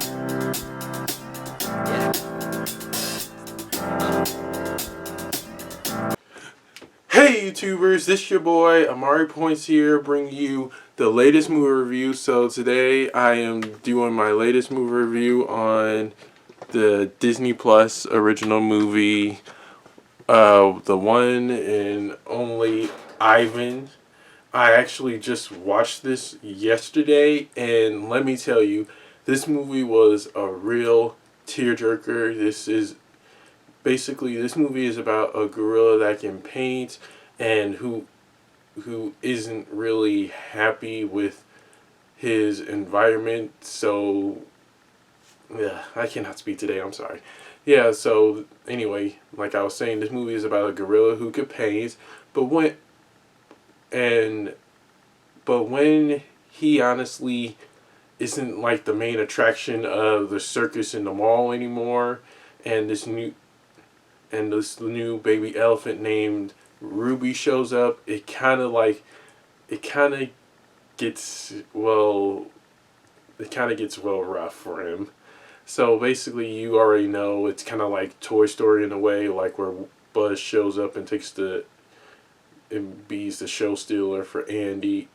Hey YouTubers, this your boy Amari Points here, bringing you the latest movie review. So today I am doing my latest movie review on the Disney Plus original movie, the one and only Ivan. I actually just watched this yesterday, and let me tell you, this movie was a real tearjerker. This movie is about a gorilla that can paint and who isn't really happy with his environment. So yeah, I cannot speak today, I'm sorry. Yeah, so anyway, like I was saying, this movie is about a gorilla who could paint, but and when he honestly isn't like the main attraction of the circus in the mall anymore, and this new baby elephant named Ruby shows up, it kind of gets well rough for him. So basically, you already know it's kind of like Toy Story in a way, like where Buzz shows up and be's the show stealer for Andy,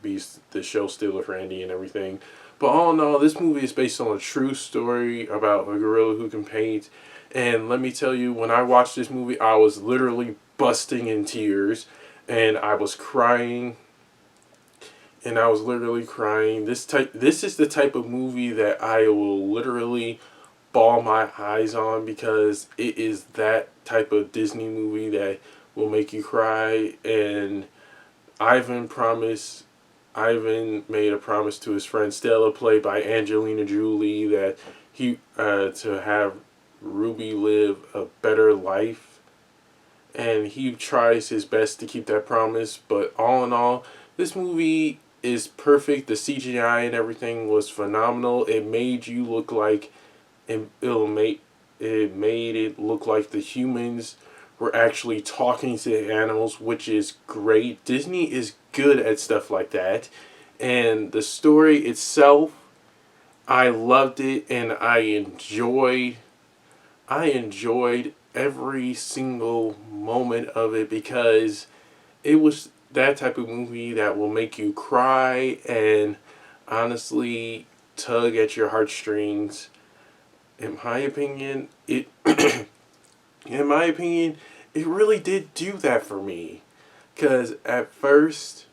and everything. But all in all, this movie is based on a true story about a gorilla who can paint. And let me tell you, when I watched this movie, I was literally busting in tears, and I was crying. And I was literally crying. This is the type of movie that I will literally bawl my eyes on, because it is that type of Disney movie that will make you cry. And Ivan promised Ivan made a promise to his friend Stella, played by Angelina Jolie, that he to have Ruby live a better life, and he tries his best to keep that promise. But all in all, this movie is perfect. The CGI and everything was phenomenal. It made you look like it made it look like the humans were actually talking to the animals, which is great. Disney is good at stuff like that. And the story itself, I loved it, and I enjoyed every single moment of it, because it was that type of movie that will make you cry and honestly tug at your heartstrings. In my opinion, it really did do that for me. Cause at the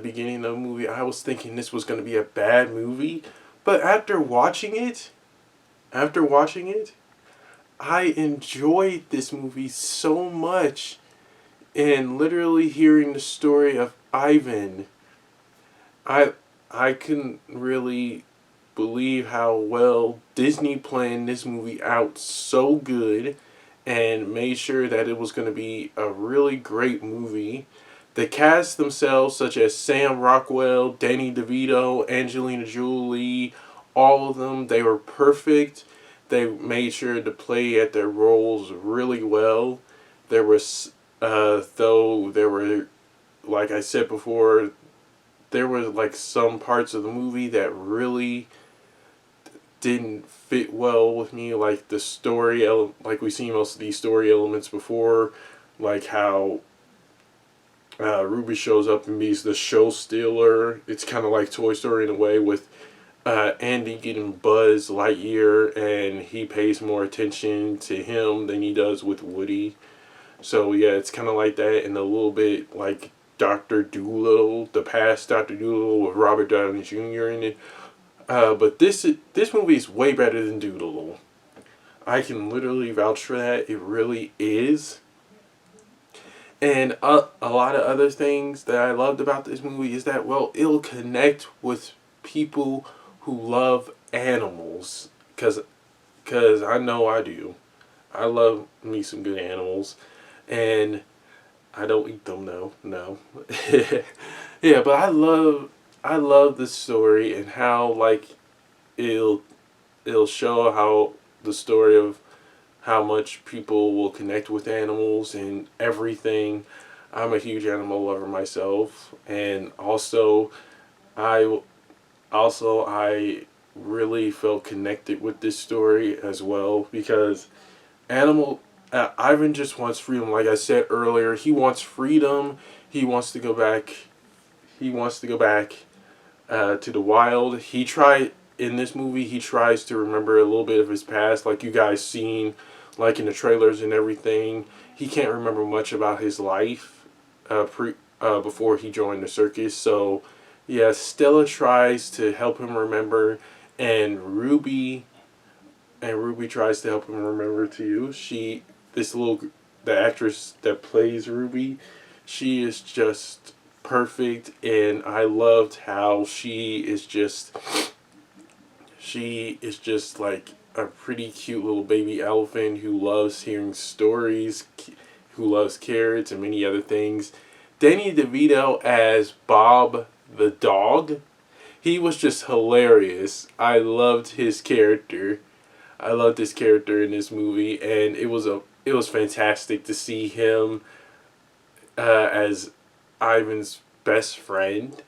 beginning of the movie, I was thinking this was going to be a bad movie, but after watching it, I enjoyed this movie so much. And literally hearing the story of Ivan, I I couldn't really believe how well Disney planned this movie out so good, and made sure that it was going to be a really great movie. The cast themselves, such as Sam Rockwell, Danny DeVito, Angelina Jolie, all of them, they were perfect. They made sure to play at their roles really well. There was, though there were, like I said before, there were like some parts of the movie that really didn't fit well with me, like the story, like we've seen most of these story elements before, like how Ruby shows up and he's the show stealer. It's kind of like Toy Story in a way, with Andy getting Buzz Lightyear, and he pays more attention to him than he does with Woody. So yeah, it's kind of like that, and a little bit like Dr. Dolittle, the past Dr. Dolittle with Robert Downey Jr. in it. But this movie is way better than Doolittle. I can literally vouch for that. It really is. And a lot of other things that I loved about this movie is that, well, it'll connect with people who love animals. Cause I know I do. I love me some good animals. And I don't eat them, no. Yeah, but I love this story, and how like it'll show how the story of how much people will connect with animals and everything. I'm a huge animal lover myself, and I really felt connected with this story as well, because animal Ivan just wants freedom. Like I said earlier, he wants freedom. He wants to go back. He wants to go back to the wild. He tried in this movie. He tries to remember a little bit of his past, like you guys seen, like in the trailers and everything. He can't remember much about his life before he joined the circus. So, yeah, Stella tries to help him remember, and Ruby tries to help him remember too. This little, the actress that plays Ruby, she is just perfect, and I loved how she is just like a pretty cute little baby elephant who loves hearing stories, who loves carrots and many other things. Danny DeVito as Bob the dog, he was just hilarious. I loved his character. I loved his character in this movie, and it was fantastic to see him as Ivan's best friend,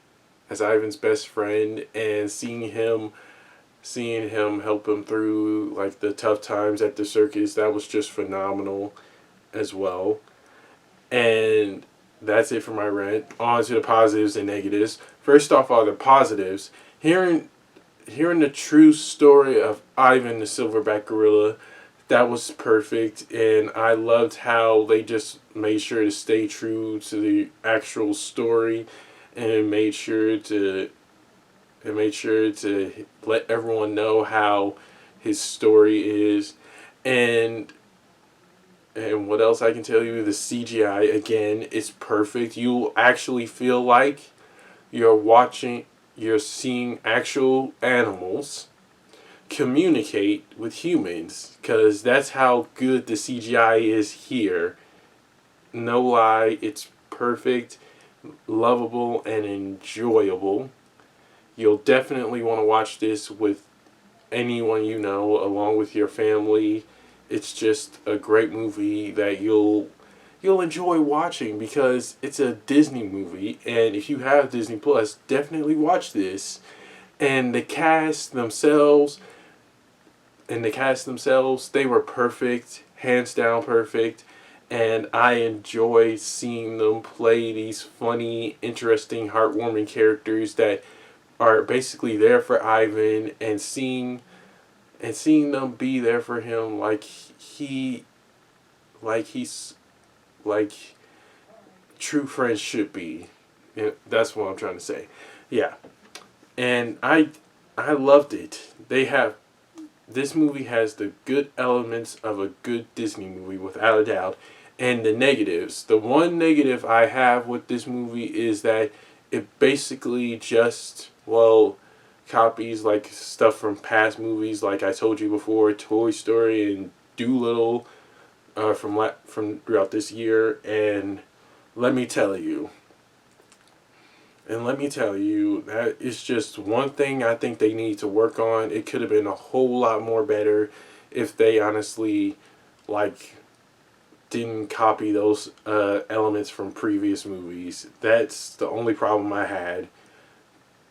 and seeing him help him through like the tough times at the circus. That was just phenomenal as well. And that's it for my rant. On to the positives and negatives. First off, all the positives. Hearing the true story of Ivan the silverback gorilla, that was perfect, and I loved how they just made sure to stay true to the actual story, and made sure to let everyone know how his story is. And what else I can tell you, the CGI again is perfect. You'll actually feel like you're seeing actual animals communicate with humans, because that's how good the CGI is here. No lie, it's perfect, lovable, and enjoyable. You'll definitely want to watch this with anyone you know, along with your family. It's just a great movie that you'll enjoy watching, because it's a Disney movie, and if you have Disney Plus, definitely watch this. And the cast themselves, they were perfect, hands down perfect, and I enjoy seeing them play these funny, interesting, heartwarming characters that are basically there for Ivan, and seeing them be there for him he's like true friends should be. Yeah, that's what I'm trying to say. Yeah. And I loved it. This movie has the good elements of a good Disney movie, without a doubt. And the negatives. The one negative I have with this movie is that it basically just, well, copies like stuff from past movies, like I told you before, Toy Story and Dolittle, from throughout this year. And let me tell you, that is just one thing I think they need to work on. It could have been a whole lot more better if they honestly, like, didn't copy those elements from previous movies. That's the only problem I had.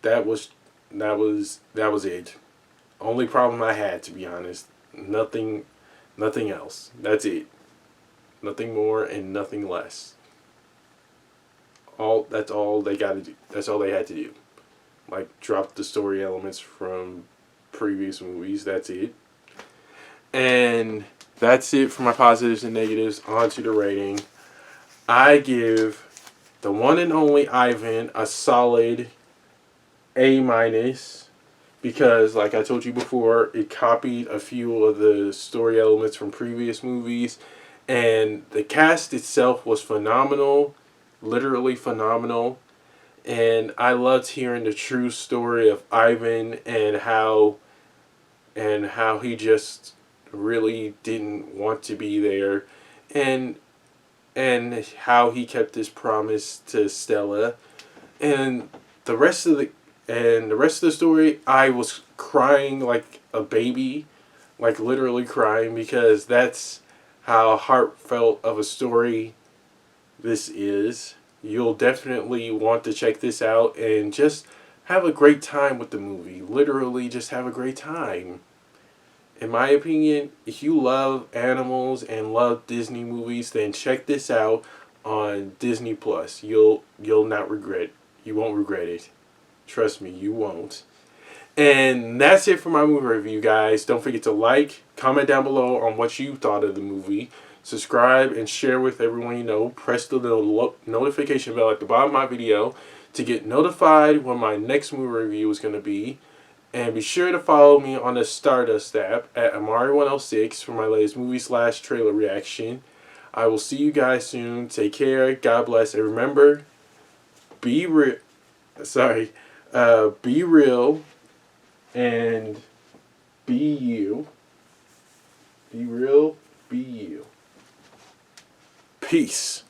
That was it. Only problem I had, to be honest. Nothing else. That's it. Nothing more and nothing less. That's all they got to do. That's all they had to do. Like, drop the story elements from previous movies. That's it. And that's it for my positives and negatives. On to the rating. I give the one and only Ivan a solid A minus, because, like I told you before, it copied a few of the story elements from previous movies, and the cast itself was phenomenal, literally phenomenal. And I loved hearing the true story of Ivan, and how he just really didn't want to be there, and how he kept his promise to Stella. And the rest of the story, I was crying like a baby, like literally crying, because that's how heartfelt of a story this is. You'll definitely want to check this out, and just have a great time with the movie. Literally, just have a great time. In my opinion, if you love animals and love Disney movies, then check this out on Disney Plus. You'll not regret. You won't regret it. Trust me, you won't. And that's it for my movie review, guys. Don't forget to like, comment down below on what you thought of the movie. Subscribe and share with everyone you know. Press the little notification bell at the bottom of my video to get notified when my next movie review is going to be. And be sure to follow me on the Stardust app at Amari106 for my latest movie/trailer reaction. I will see you guys soon. Take care. God bless. And remember, be real. Be real and be you. Be real, be you. Peace.